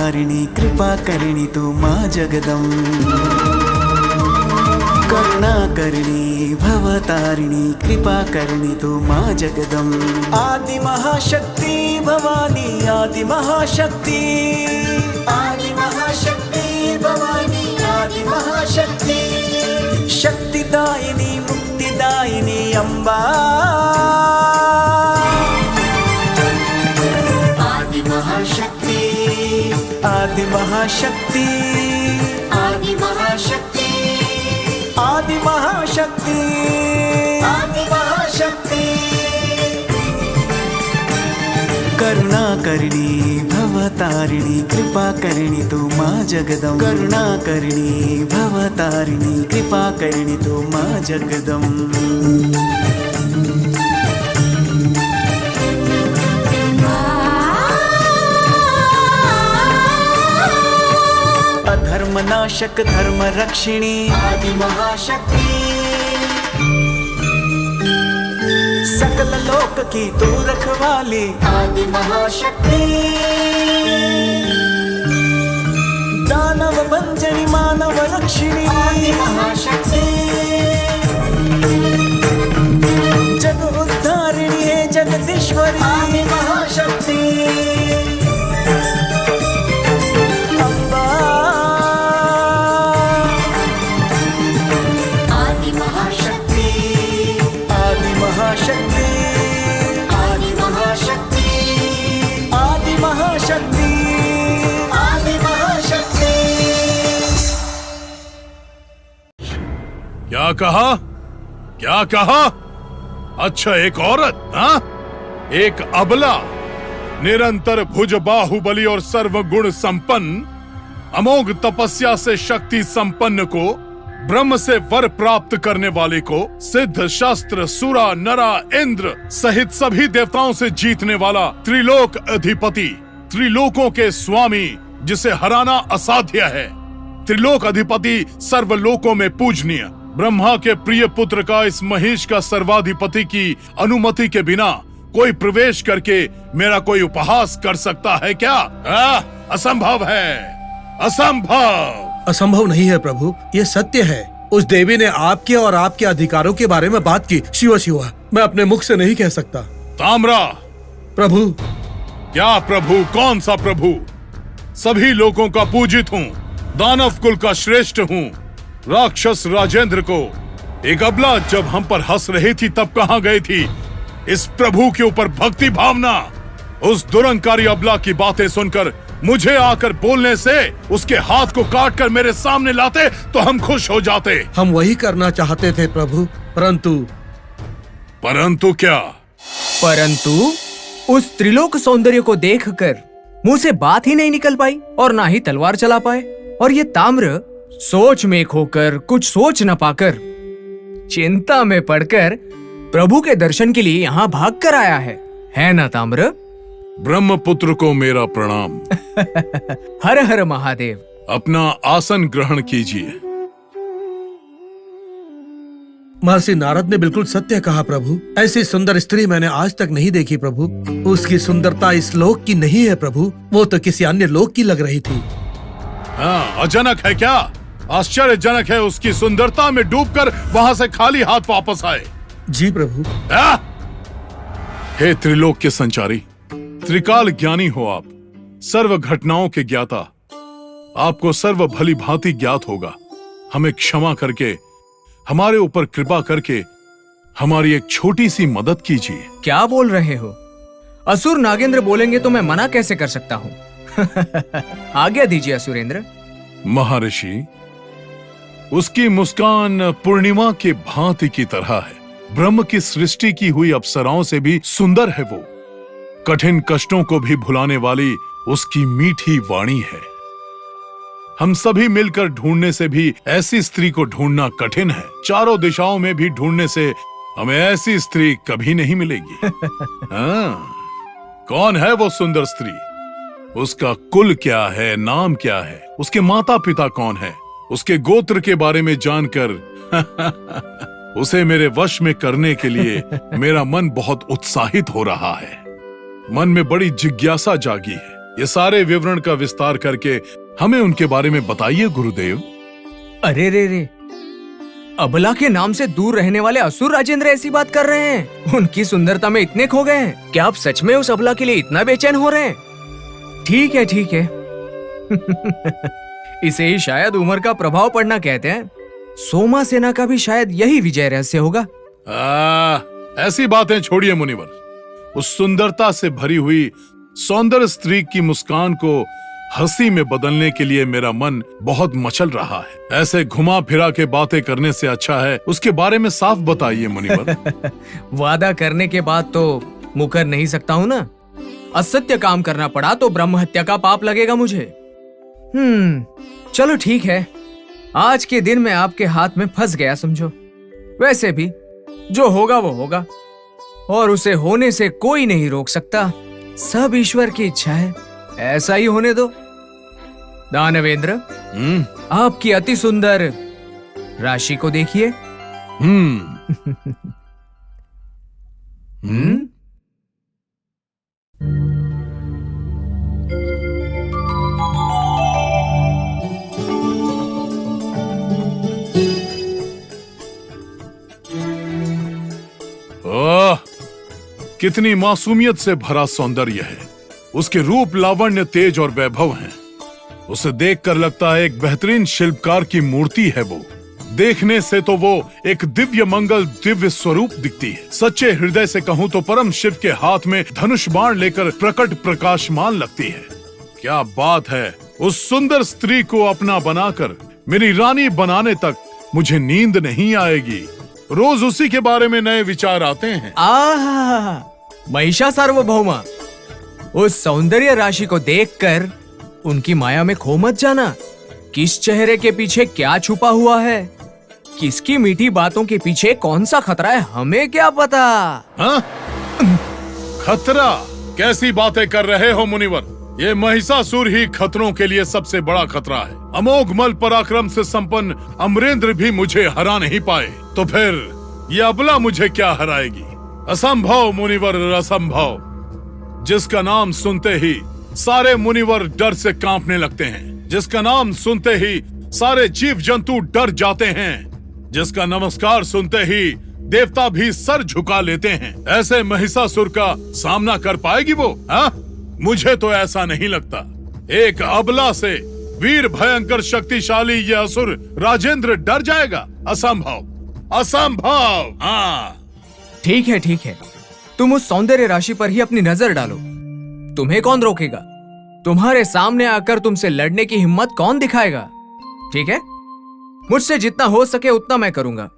भवतारिणी कृपाकरिणी तू माँ जगदम्ब। करुणाकरिणी भवतारिणी कृपाकरिणी तू माँ जगदम्ब। आदि महाशक्ति भवानी आदि महाशक्ति, आदि महाशक्ति भवानी आदि महाशक्ति, शक्तिदायिनी मुक्तिदायिनी अम्बा। आदि महाशक्ति आदि महाशक्ति, आदि महाशक्ति आदि महाशक्ति, आदि महाशक्ति। करुणाकरिणी भवतारिणी कृपाकरिणी तू माँ जगदम्ब। करुणाकरिणी भवतारिणी कृपाकरिणी तू माँ जगदम्ब। अधर्मनाशक धर्म रक्षिणी आदि महाशक्ति, सकल लोक की तू रखवाली आदि महाशक्ति। दानव भंजनी मानव रक्षिणी आदि महाशक्ति, जग उद्धारिणी है जगदीश्वरी आदि महाशक्ति। क्या कहा? क्या कहा? अच्छा, एक औरत, हाँ? एक अबला, निरंतर भुज बाहुबली और सर्वगुण संपन्न, अमोघ तपस्या से शक्ति संपन्न को, ब्रह्म से वर प्राप्त करने वाले को, सिद्ध शस्त्र सुरा नरा इंद्र सहित सभी देवताओं से जीतने वाला त्रिलोक अधिपति, त्रिलोकों के स्वामी, जिसे हराना असाध्य है, त्रिलोक अधिपति, सर्वलोकों में पूजनीय, ब्रह्मा के प्रिय पुत्र का इस महिष का सर्वाधिपति की अनुमति के बिना कोई प्रवेश करके मेरा कोई उपहास कर सकता है क्या? असंभव है, असंभव। असंभव नहीं है प्रभु, ये सत्य है। उस देवी ने आपके और आपके अधिकारों के बारे में बात की। शिवा शिवा, मैं अपने मुख से नहीं कह सकता। ताम्रा। प्रभु। क्या प्रभु? कौन सा प्रभु? सभी लोगों का पूजित हूँ, दानव कुल का श्रेष्ठ हूँ। राक्षस राजेंद्र को एक अबला जब हम पर हंस रही थी तब कहाँ गई थी? इस प्रभु के ऊपर भक्ति भावना। उस दुरंकारी अबला की बातें सुनकर मुझे आकर बोलने से उसके हाथ को काट कर मेरे सामने लाते तो हम खुश हो जाते। हम वही करना चाहते थे प्रभु, परंतु। परंतु क्या? परंतु उस त्रिलोक सौंदर्य को देखकर मुंह से बात ही नहीं निकल पाई और ना ही तलवार चला पाए। और ये ताम्र सोच में खोकर, कुछ सोच न पाकर, चिंता में पड़कर प्रभु के दर्शन के लिए यहाँ भाग कर आया है ना ताम्र? ब्रह्मपुत्र को मेरा प्रणाम। हर हर महादेव। अपना आसन ग्रहण कीजिए। महर्षि नारद ने बिल्कुल सत्य कहा प्रभु। ऐसी सुंदर स्त्री मैंने आज तक नहीं देखी प्रभु। उसकी सुंदरता इस लोक की नहीं है प्रभु, वो तो किसी अन्य लोक की लग रही थी। हाँ, अचानक है क्या? आश्चर्यजनक है उसकी सुंदरता में डूबकर वहां से खाली हाथ वापस आए। जी प्रभु। हे त्रिलोक के संचारी, त्रिकाल ज्ञानी हो आप, सर्व घटनाओं के ज्ञाता, आपको सर्व भली भांति ज्ञात होगा। हमें क्षमा करके, हमारे ऊपर कृपा करके हमारी एक छोटी सी मदद कीजिए। क्या बोल रहे हो? असुर नागेंद्र बोलेंगे तो मैं मना कैसे कर सकता हूँ? आज्ञा दीजिए असुरेंद्र। महर्षि, उसकी मुस्कान पूर्णिमा के भांति की तरह है। ब्रह्म की सृष्टि की हुई अप्सराओं से भी सुंदर है वो। कठिन कष्टों को भी भुलाने वाली उसकी मीठी वाणी है। हम सभी मिलकर ढूंढने से भी ऐसी स्त्री को ढूंढना कठिन है। चारों दिशाओं में भी ढूंढने से हमें ऐसी स्त्री कभी नहीं मिलेगी। हाँ, कौन है वो सुंदर स्त्री? उसका कुल क्या है, नाम क्या है, उसके माता पिता कौन है, उसके गोत्र के बारे में जानकर उसे मेरे वश में करने के लिए मेरा मन बहुत उत्साहित हो रहा है। मन में बड़ी जिज्ञासा जागी है। ये सारे विवरण का विस्तार करके हमें उनके बारे में बताइए गुरुदेव। अरे रे, अबला के नाम से दूर रहने वाले असुर राजेंद्र ऐसी बात कर रहे हैं। उनकी सुंदरता में इतने खो गए हैं। क्या आप सच में उस अबला के लिए इतना बेचैन हो रहे हैं? ठीक है इसे ही शायद उम्र का प्रभाव पड़ना कहते हैं। सोमा सेना का भी शायद यही विजय रहस्य होगा। ऐसी बातें छोड़िए मुनिवर। उस सुंदरता से भरी हुई सौंदर्य स्त्री की मुस्कान को हंसी में बदलने के लिए मेरा मन बहुत मचल रहा है। ऐसे घुमा फिरा के बातें करने से अच्छा है उसके बारे में साफ बताइए मुनिवर। वादा करने के बाद तो मुकर नहीं सकता हूँ ना। असत्य काम करना पड़ा तो ब्रह्म हत्या का पाप लगेगा मुझे। चलो ठीक है, आज के दिन मैं आपके हाथ में फंस गया समझो। वैसे भी जो होगा वो होगा और उसे होने से कोई नहीं रोक सकता। सब ईश्वर की इच्छा है, ऐसा ही होने दो। दानवेंद्र, आपकी अति सुंदर राशि को देखिए। ओह, कितनी मासूमियत से भरा सौंदर्य है। उसके रूप, लावण्य, तेज और वैभव हैं। उसे देखकर लगता है एक बेहतरीन शिल्पकार की मूर्ति है वो। देखने से तो वो एक दिव्य मंगल, दिव्य स्वरूप दिखती है। सच्चे हृदय से कहूं तो परम शिव के हाथ में धनुष बाण लेकर प्रकट प्रकाशमान लगती है। क्या बात है! उस सुंदर स्त्री को अपना बनाकर मेरी रानी बनाने तक मुझे नींद नहीं आएगी। रोज उसी के बारे में नए विचार आते हैं। महिषा सार्वभौमा, उस सौंदर्य राशि को देखकर उनकी माया में खो मत जाना। किस चेहरे के पीछे क्या छुपा हुआ है, किसकी मीठी बातों के पीछे कौन सा खतरा है, हमें क्या पता। हाँ? खतरा? कैसी बातें कर रहे हो मुनिवर? ये महिषासुर ही खतरों के लिए सबसे बड़ा खतरा है। अमोघ मल पराक्रम से संपन्न अमरेंद्र भी मुझे हरा नहीं पाए, तो फिर ये अबला मुझे क्या हराएगी? असंभव मुनिवर, असंभव। जिसका नाम सुनते ही सारे मुनिवर डर से कांपने लगते हैं, जिसका नाम सुनते ही सारे जीव जंतु डर जाते हैं, जिसका नमस्कार सुनते ही देवता भी सर झुका लेते हैं, ऐसे महिषासुर का सामना कर पाएगी वो? हाँ? मुझे तो ऐसा नहीं लगता। एक अबला से वीर भयंकर शक्तिशाली ये असुर राजेंद्र डर जाएगा? असंभव, असंभव। हाँ, ठीक है, तुम उस सौंदर्य राशि पर ही अपनी नजर डालो। तुम्हें कौन रोकेगा? तुम्हारे सामने आकर तुमसे लड़ने की हिम्मत कौन दिखाएगा? ठीक है, मुझसे जितना हो सके उतना मैं करूंगा।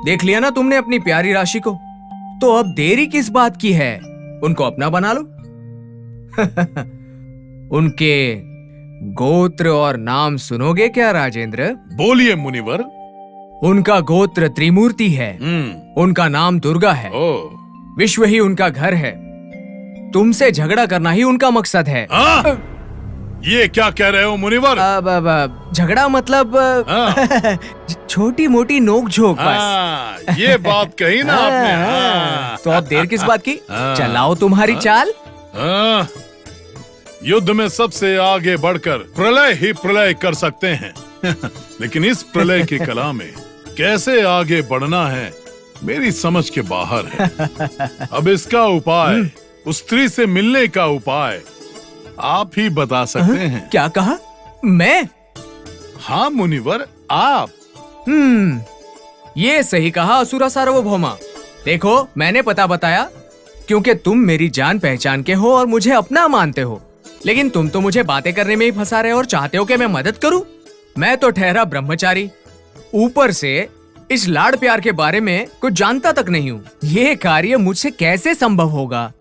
देख लिया ना तुमने अपनी प्यारी राशि को, तो अब देरी किस बात की है? उनको अपना बना लो। उनके गोत्र और नाम सुनोगे क्या राजेंद्र? बोलिए मुनिवर। उनका गोत्र त्रिमूर्ति है। उनका नाम दुर्गा है। विश्व ही उनका घर है। तुमसे झगड़ा करना ही उनका मकसद है। ये क्या कह रहे हो मुनिवर? झगड़ा मतलब छोटी मोटी नोक झोंक बस। ये बात कही ना आपने। तो अब देर किस बात की? चलाओ तुम्हारी चाल। युद्ध में सबसे आगे बढ़कर प्रलय ही प्रलय कर सकते हैं। लेकिन इस प्रलय की कला में कैसे आगे बढ़ना है मेरी समझ के बाहर है। अब इसका उपाय, उस स्त्री से मिलने का उपाय आप ही बता सकते हैं। क्या कहा? मैं? हाँ मुनिवर, आप। ये सही कहा असुरा सार्वभौमा। देखो, मैंने पता बताया क्योंकि तुम मेरी जान पहचान के हो और मुझे अपना मानते हो। लेकिन तुम तो मुझे बातें करने में ही फंसा रहे हो और चाहते हो कि मैं मदद करूं। मैं तो ठहरा ब्रह्मचारी, ऊपर से इस लाड़ प्यार के बारे में कुछ जानता तक नहीं हूँ। ये कार्य मुझसे कैसे संभव होगा?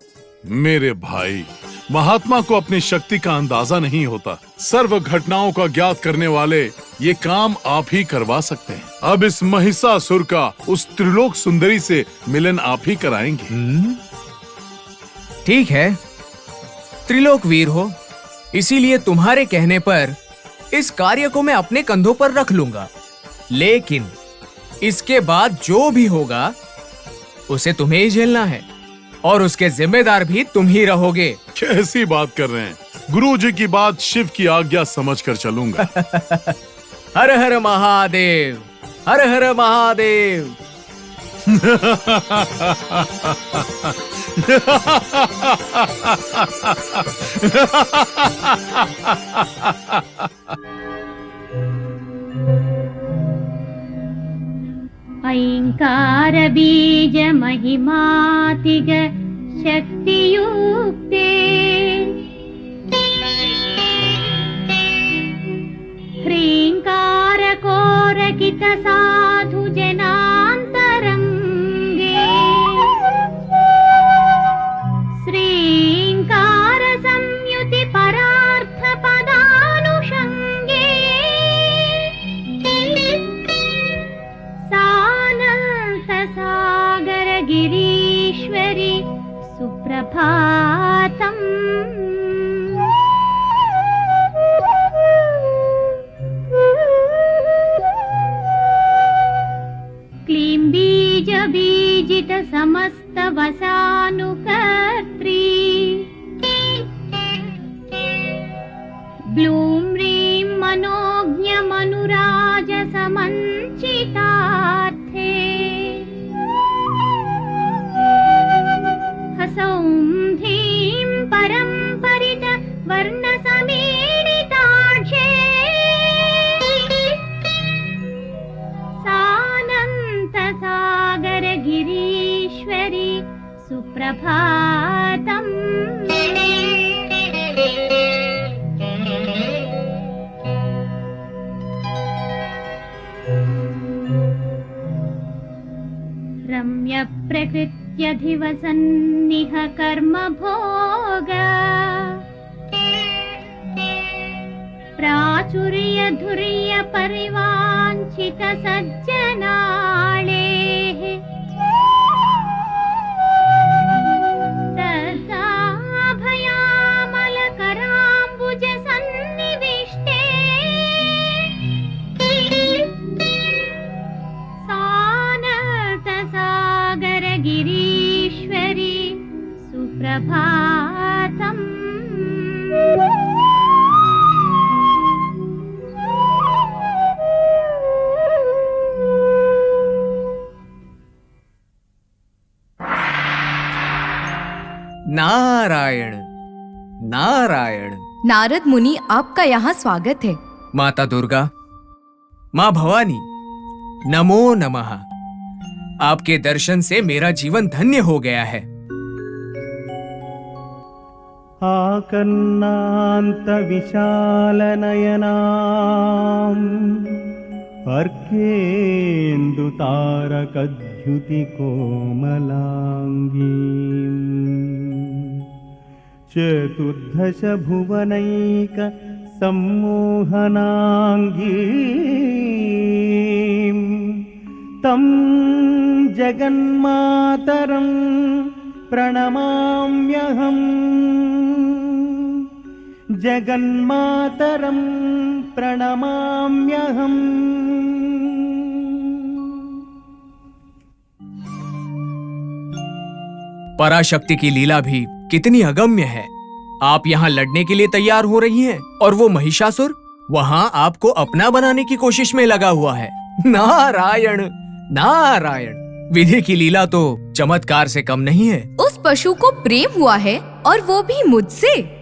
मेरे भाई, महात्मा को अपनी शक्ति का अंदाजा नहीं होता। सर्व घटनाओं का ज्ञात करने वाले ये काम आप ही करवा सकते हैं। अब इस महिषासुर का उस त्रिलोक सुंदरी से मिलन आप ही कराएंगे। ठीक है, त्रिलोक वीर हो, इसीलिए तुम्हारे कहने पर इस कार्य को मैं अपने कंधों पर रख लूंगा। लेकिन इसके बाद जो भी होगा उसे तुम्हें ही झेलना है और उसके जिम्मेदार भी तुम ही रहोगे। कैसी बात कर रहे हैं? गुरुजी की बात शिव की आज्ञा समझकर चलूंगा। हर हर महादेव, हर हर महादेव। ऐङ्कार बीज महिमातिग शक्तियुक्ते ह्रीङ्कार कोरकित साधु जनान्तरङ्गे श्रीङ्कार संयुति परार्थ पदानुषङ्गे सागर गिरीश्वरि सुप्रभातम्। क्लीं बीज बीजित समस्त वसानुकर्त्री ब्लूं ह्रीं मनोज्ञ मनुराज समञ्चितार्थे हसौं धीं परम्परित वर्ण समीडिताढ्ये सानन्त सागर गिरीश्वरि सुप्रभातम्। रम्य प्रकृत्यधिवसन्निह कर्म भोग प्राचुर्य धुर्य परिवाञ्छित सज्जनाळेः तदाभयामल कराम्बुज सन्निविष्टे सागर गिरीश्वरि सुप्रभातम्। नारायण नारायण। नारद मुनि, आपका यहाँ स्वागत है। माता दुर्गा, माँ भवानी, नमो नमः। आपके दर्शन से मेरा जीवन धन्य हो गया है। आकर्णान्त विशाल नयनाम् अर्केन्दु तारकद्युति कोमलाङ्गीम् चतुर्दश भुवनैक सम्मोहनाङ्गीम् तं जगन्मातरं प्रणमाम्यहम् जगन्मातरं प्रणमाम्यहम्। पराशक्ति की लीला भी कितनी अगम्य है। आप यहाँ लड़ने के लिए तैयार हो रही हैं और वो महिषासुर वहाँ आपको अपना बनाने की कोशिश में लगा हुआ है। नारायण नारायण। विधि की लीला तो चमत्कार से कम नहीं है। उस पशु को प्रेम हुआ है और वो भी मुझसे।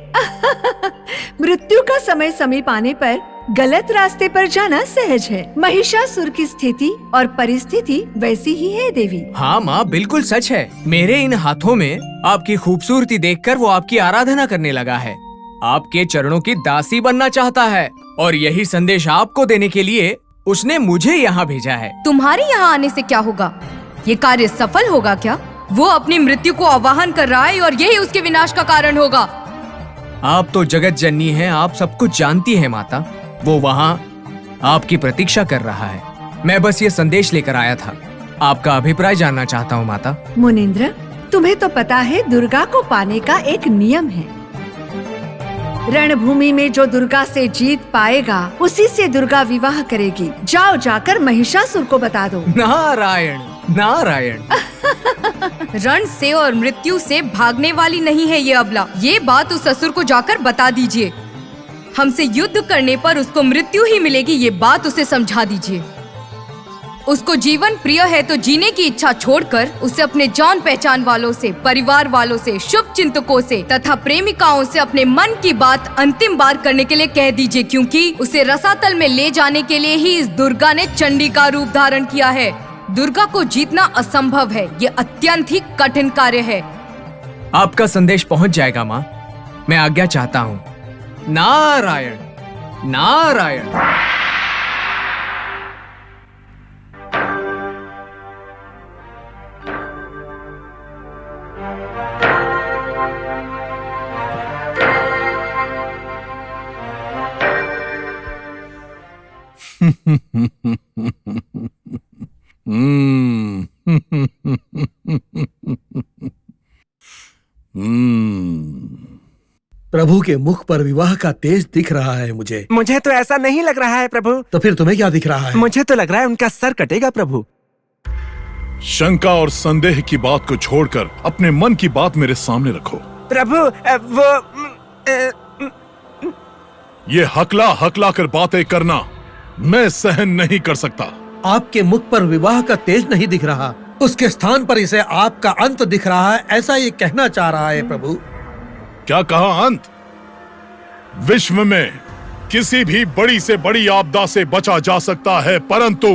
मृत्यु का समय समीप आने पर गलत रास्ते पर जाना सहज है। महिषासुर की स्थिति और परिस्थिति वैसी ही है देवी। हाँ माँ, बिल्कुल सच है। मेरे इन हाथों में आपकी खूबसूरती देखकर वो आपकी आराधना करने लगा है, आपके चरणों की दासी बनना चाहता है और यही संदेश आपको देने के लिए उसने मुझे यहाँ भेजा है। तुम्हारे यहाँ आने से क्या होगा? ये कार्य सफल होगा क्या? वो अपनी मृत्यु को आवाहन कर रहा है और यही उसके विनाश का कारण होगा। आप तो जगत जननी हैं, आप सब कुछ जानती हैं माता। वो वहाँ आपकी प्रतीक्षा कर रहा है। मैं बस ये संदेश लेकर आया था। आपका अभिप्राय जानना चाहता हूँ माता। मुनींद्र, तुम्हें तो पता है दुर्गा को पाने का एक नियम है। रणभूमि में जो दुर्गा से जीत पाएगा उसी से दुर्गा विवाह करेगी। जाओ, जाकर महिषासुर को बता दो। नारायण नारायण। रण से और मृत्यु से भागने वाली नहीं है ये अबला। ये बात उस असुर को जाकर बता दीजिए। हमसे युद्ध करने पर उसको मृत्यु ही मिलेगी, ये बात उसे समझा दीजिए। उसको जीवन प्रिय है तो जीने की इच्छा छोड़कर उसे अपने जान पहचान वालों से, परिवार वालों से, शुभ चिंतकों से तथा प्रेमिकाओं से अपने मन की बात अंतिम बार करने के लिए कह दीजिए, क्योंकि उसे रसातल में ले जाने के लिए ही इस दुर्गा ने चंडी का रूप धारण किया है। दुर्गा को जीतना असंभव है, ये अत्यंत ही कठिन कार्य है। आपका संदेश पहुंच जाएगा माँ। मैं आज्ञा चाहता हूँ। नारायण नारायण। प्रभु के मुख पर विवाह का तेज दिख रहा है मुझे। मुझे तो ऐसा नहीं लग रहा है प्रभु। तो फिर तुम्हें क्या दिख रहा है? मुझे तो लग रहा है उनका सर कटेगा प्रभु। शंका और संदेह की बात को छोड़कर अपने मन की बात मेरे सामने रखो। प्रभु वो ये हकला हकला कर बातें करना मैं सहन नहीं कर सकता। आपके मुख पर विवाह का तेज नहीं दिख रहा, उसके स्थान पर इसे आपका अंत दिख रहा है, ऐसा ये कहना चाह रहा है प्रभु। क्या कहा अंत? विश्व में किसी भी बड़ी से बड़ी आपदा से बचा जा सकता है, परंतु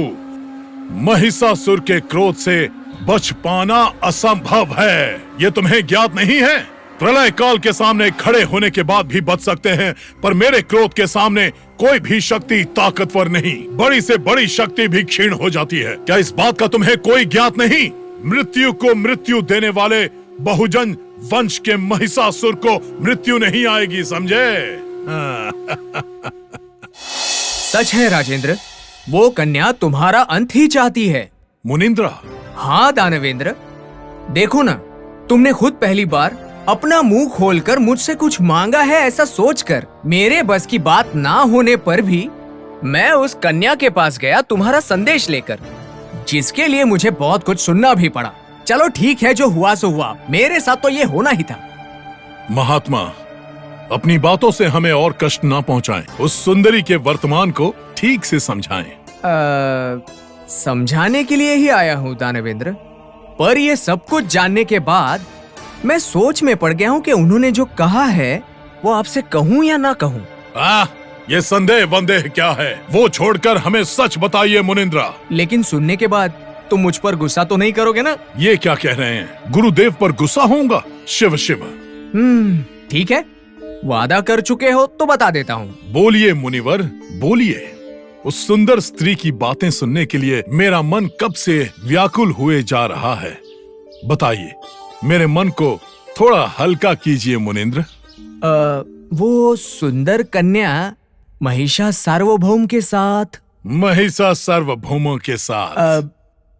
महिषासुर के क्रोध से बच पाना असंभव है। ये तुम्हें ज्ञात नहीं है? प्रलय काल के सामने खड़े होने के बाद भी बच सकते हैं, पर मेरे क्रोध के सामने कोई भी शक्ति ताकतवर नहीं। बड़ी से बड़ी शक्ति भी क्षीण हो जाती है। क्या इस बात का तुम्हें कोई ज्ञात नहीं? मृत्यु को मृत्यु देने वाले बहुजन वंश के महिषासुर को मृत्यु नहीं आएगी, समझे? सच है राजेंद्र, वो कन्या तुम्हारा अंत ही चाहती है। मुनिंद्रा। हाँ दानवेंद्र, देखो ना, तुमने खुद पहली बार अपना मुंह खोलकर मुझसे कुछ मांगा है, ऐसा सोचकर मेरे बस की बात ना होने पर भी मैं उस कन्या के पास गया तुम्हारा संदेश लेकर, जिसके लिए मुझे बहुत कुछ सुनना भी पड़ा। चलो ठीक है, जो हुआ सो हुआ, मेरे साथ तो ये होना ही था। महात्मा, अपनी बातों से हमें और कष्ट ना पहुंचाएं। उस सुंदरी के वर्तमान को ठीक से समझाएं। समझाने के लिए ही आया हूँ दानवेंद्र, पर ये सब कुछ जानने के बाद मैं सोच में पड़ गया हूँ कि उन्होंने जो कहा है वो आपसे कहूँ या ना कहूँ। ये संदेह वंदेह क्या है? वो छोड़कर हमें सच बताइए मुनिंद्रा। लेकिन सुनने के बाद तुम मुझ पर गुस्सा तो नहीं करोगे ना? ये क्या कह रहे हैं? गुरुदेव पर गुस्सा होऊंगा? शिव शिव। ठीक है, वादा कर चुके हो तो बता देता हूँ। बोलिए मुनिवर, बोलिए। उस सुंदर स्त्री की बातें सुनने के लिए मेरा मन कब से व्याकुल हुए जा रहा है। बताइए, मेरे मन को थोड़ा हल्का कीजिए मुनिंद्र। वो सुंदर कन्या महिषा सार्वभौम के साथ। महिषा सार्वभौमों के साथ।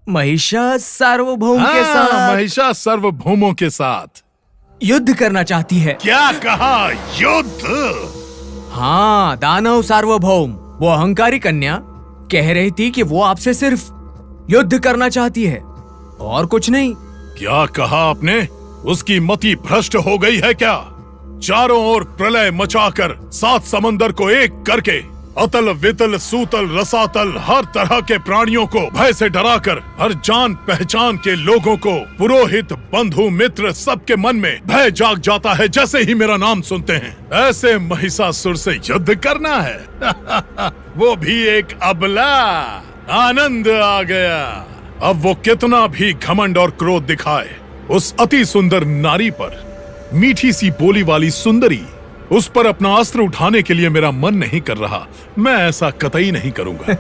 महिषा सार्वभौम के साथ। महिषा सार्वभौमों के साथ युद्ध करना चाहती है। क्या कहा? युद्ध? हाँ, दानव सार्वभौम, वो अहंकारी कन्या कह रही थी कि वो आपसे सिर्फ युद्ध करना चाहती है और कुछ नहीं। क्या कहा आपने? उसकी मति भ्रष्ट हो गई है क्या? चारों ओर प्रलय मचाकर 7 समंदर को एक करके अतल वितल सूतल रसातल हर तरह के प्राणियों को भय से डराकर हर जान पहचान के लोगों को, पुरोहित बंधु मित्र सबके मन में भय जाग जाता है जैसे ही मेरा नाम सुनते हैं। ऐसे महिषासुर से युद्ध करना है? वो भी एक अबला। आनंद आ गया। अब वो कितना भी घमंड और क्रोध दिखाए, उस अति सुंदर नारी पर, मीठी सी बोली वाली सुंदरी, उस पर अपना अस्त्र उठाने के लिए मेरा मन नहीं कर रहा। मैं ऐसा कतई नहीं करूंगा।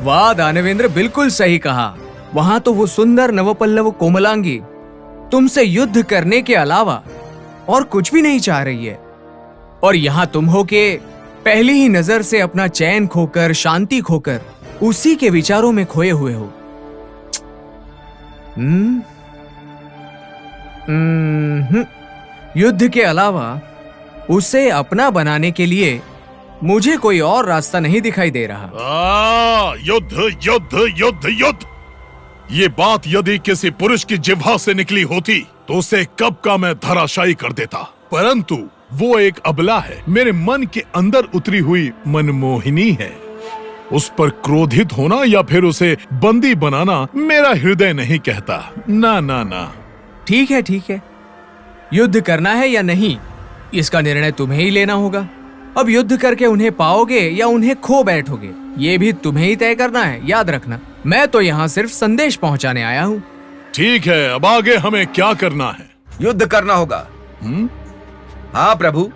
वाह दानवेंद्र, बिल्कुल सही कहा। वहां तो वो सुंदर नवपल्लव कोमलांगी तुमसे युद्ध करने के अलावा और कुछ भी नहीं चाह रही है, और यहाँ तुम हो के पहली ही नजर से अपना चैन खोकर, शांति खोकर उसी के विचारों में खोए हुए हो। युद्ध के अलावा उसे अपना बनाने के लिए मुझे कोई और रास्ता नहीं दिखाई दे रहा। युद्ध युद्ध युद्ध युद्ध। ये बात यदि किसी पुरुष की जिह्वा से निकली होती तो उसे कब का मैं धराशायी कर देता, परंतु वो एक अबला है, मेरे मन के अंदर उतरी हुई मनमोहिनी है। उस पर क्रोधित होना या फिर उसे बंदी बनाना मेरा हृदय नहीं कहता। ना ना ना। ठीक है, युद्ध करना है या नहीं, इसका निर्णय तुम्हें ही लेना होगा। अब युद्ध करके उन्हें पाओगे या उन्हें खो बैठोगे, ये भी तुम्हें ही तय करना है, याद रखना। मैं तो यहाँ सिर्फ संदेश पहुँचाने आया हूँ। ठीक है, अब आगे हमें क्या करना है? युद्ध करना होगा। हाँ प्रभु,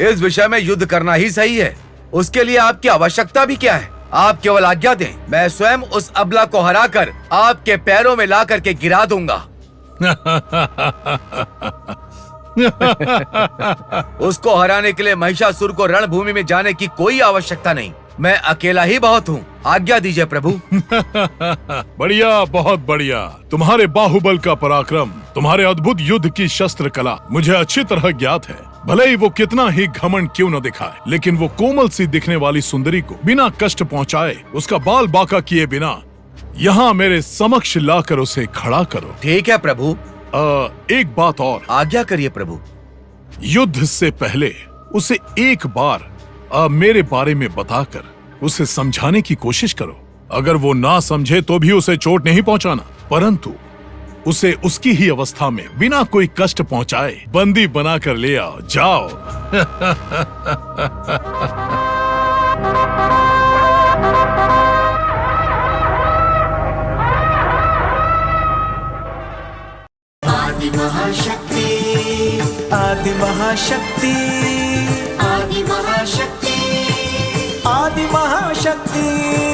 इस विषय में युद्ध करना ही सही है। उसके लिए आपकी आवश्यकता भी क्या है? आप केवल आज्ञा दें, मैं स्वयं उस अबला को हराकर आपके पैरों में ला करके गिरा दूंगा। उसको हराने के लिए महिषासुर को रणभूमि में जाने की कोई आवश्यकता नहीं, मैं अकेला ही बहुत हूँ। आज्ञा दीजिए प्रभु। बढ़िया, बहुत बढ़िया। तुम्हारे बाहुबल का पराक्रम, तुम्हारे अद्भुत युद्ध की शस्त्र कला मुझे अच्छी तरह ज्ञात है। भले ही वो कितना ही घमंड क्यों न दिखाए, लेकिन वो कोमल सी दिखने वाली सुंदरी को बिना कष्ट पहुँचाए, उसका बाल बांका किए बिना यहाँ मेरे समक्ष लाकर उसे खड़ा करो। ठीक है प्रभु। एक बात और। आज्ञा करिए प्रभु। युद्ध से पहले उसे एक बार मेरे बारे में बताकर उसे समझाने की कोशिश करो। अगर वो ना समझे तो भी उसे चोट नहीं पहुंचाना, परंतु उसे उसकी ही अवस्था में बिना कोई कष्ट पहुंचाए बंदी बनाकर ले आओ। जाओ। आदि महाशक्ति, आदि महाशक्ति, आदि महाशक्ति, आदि महाशक्ति।